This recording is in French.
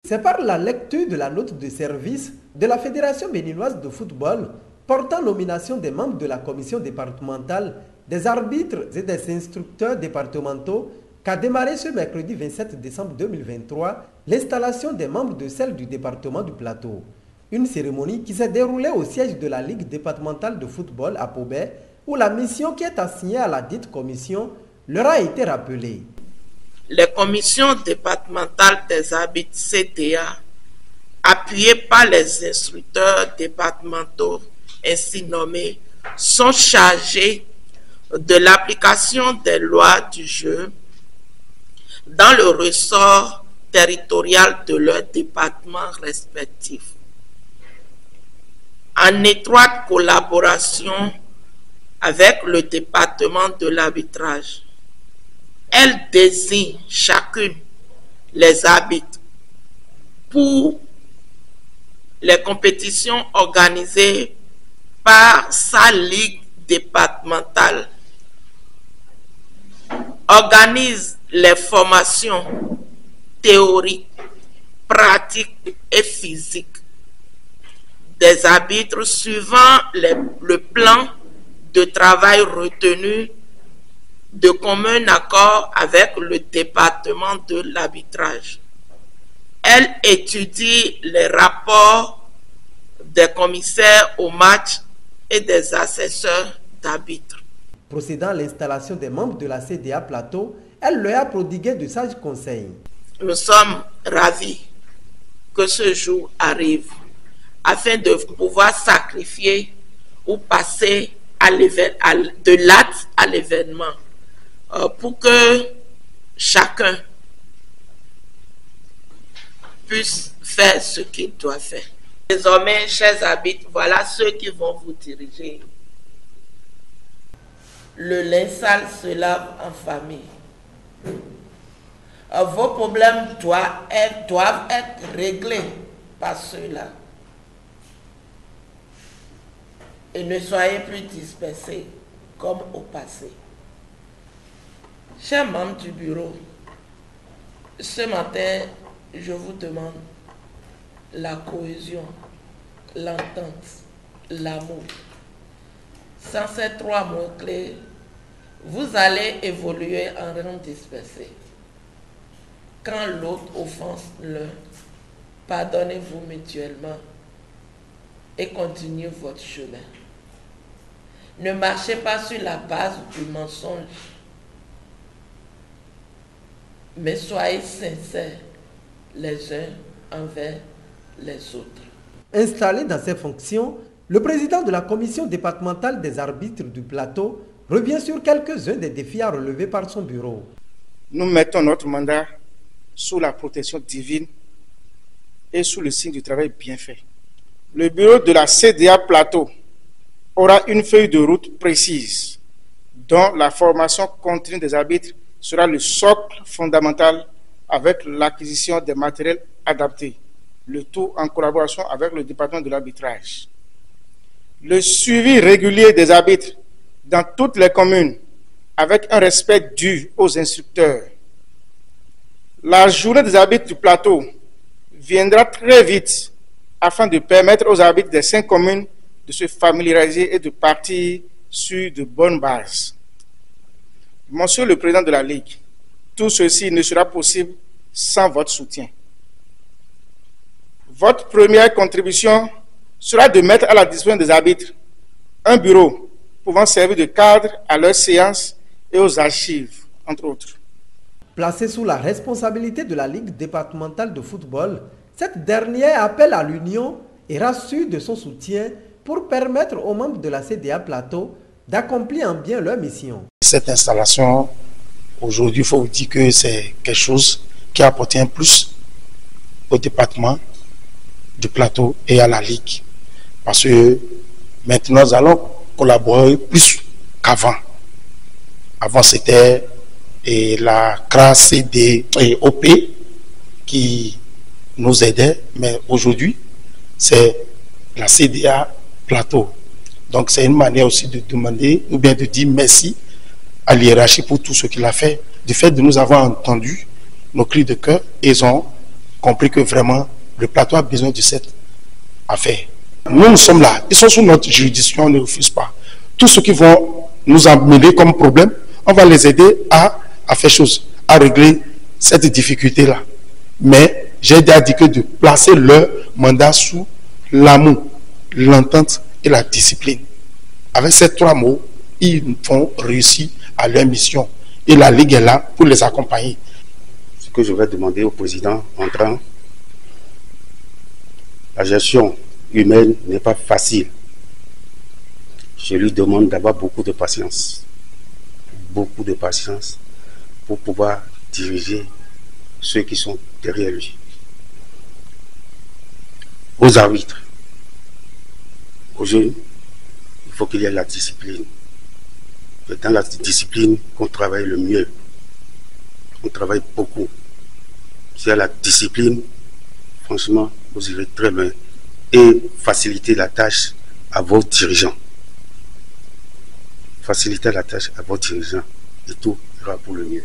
C'est par la lecture de la note de service de la Fédération béninoise de football portant nomination des membres de la commission départementale, des arbitres et des instructeurs départementaux qu'a démarré ce mercredi 27 décembre 2023 l'installation des membres de celle du département du Plateau. Une cérémonie qui s'est déroulée au siège de la Ligue départementale de football à Pobé, où la mission qui est assignée à la dite commission leur a été rappelée. Les commissions départementales des arbitres CDA, appuyées par les instructeurs départementaux ainsi nommés, sont chargées de l'application des lois du jeu dans le ressort territorial de leur département respectif. En étroite collaboration avec le département de l'arbitrage, elles désignent chacune les arbitres pour les compétitions organisées par sa ligue départementale, organise les formations théoriques, pratiques et physiques des arbitres suivant le plan de travail retenu de commun accord avec le département de l'arbitrage. Elle étudie les rapports des commissaires au match et des assesseurs d'arbitres. Procédant à l'installation des membres de la CDA Plateau, elle leur a prodigué de sages conseils. Nous sommes ravis que ce jour arrive afin de pouvoir sacrifier ou passer de l'acte à l'événement pour que chacun puisse faire ce qu'il doit faire. Désormais, chers arbitres, voilà ceux qui vont vous diriger. Le linge sale se lave en famille. Vos problèmes doivent être réglés par ceux-là. Et ne soyez plus dispersés comme au passé. Chers membres du bureau, ce matin, je vous demande la cohésion, l'entente, l'amour. Sans ces trois mots-clés, vous allez évoluer en rang dispersé. Quand l'autre offense l'un, pardonnez-vous mutuellement et continuez votre chemin. Ne marchez pas sur la base du mensonge, mais soyez sincères les uns envers les autres. Installé dans ses fonctions, le président de la commission départementale des arbitres du Plateau revient sur quelques-uns des défis à relever par son bureau. Nous mettons notre mandat sous la protection divine et sous le signe du travail bien fait. Le bureau de la CDA Plateau aura une feuille de route précise dont la formation continue des arbitres sera le socle fondamental avec l'acquisition des matériels adaptés, le tout en collaboration avec le département de l'arbitrage. Le suivi régulier des arbitres dans toutes les communes avec un respect dû aux instructeurs. La journée des arbitres du Plateau viendra très vite afin de permettre aux arbitres des 5 communes de se familiariser et de partir sur de bonnes bases. Monsieur le Président de la Ligue, tout ceci ne sera possible sans votre soutien. Votre première contribution sera de mettre à la disposition des arbitres un bureau pouvant servir de cadre à leurs séances et aux archives, entre autres. Placée sous la responsabilité de la Ligue départementale de football, cette dernière appelle à l'union et rassure de son soutien pour permettre aux membres de la CDA Plateau d'accomplir en bien leur mission. Cette installation, aujourd'hui, il faut vous dire que c'est quelque chose qui appartient plus au département du Plateau et à la Ligue. Parce que maintenant, nous allons collaborer plus qu'avant. Avant, c'était la CRA, CD et OP qui nous aidait, mais aujourd'hui, c'est la CDA Plateau. Donc, c'est une manière aussi de demander, ou bien de dire merci à l'hiérarchie pour tout ce qu'il a fait, du fait de nous avoir entendu nos cris de cœur, et ils ont compris que vraiment le plateau a besoin de cette affaire. Nous sommes là, ils sont sous notre juridiction, on ne refuse pas. Tous ceux qui vont nous amener comme problème, on va les aider à faire chose, à régler cette difficulté-là. Mais j'ai déjà dit que de placer leur mandat sous l'amour, l'entente et la discipline. Avec ces trois mots, ils vont réussir à leur mission. Et la Ligue est là pour les accompagner. Ce que je vais demander au président entrant, la gestion humaine n'est pas facile. Je lui demande d'avoir beaucoup de patience pour pouvoir diriger ceux qui sont derrière lui. Aux arbitres, aux jeunes, il faut qu'il y ait la discipline. C'est dans la discipline qu'on travaille le mieux. On travaille beaucoup. S'il y a la discipline, franchement, vous irez très loin. Et faciliter la tâche à vos dirigeants. Faciliter la tâche à vos dirigeants. Et tout ira pour le mieux.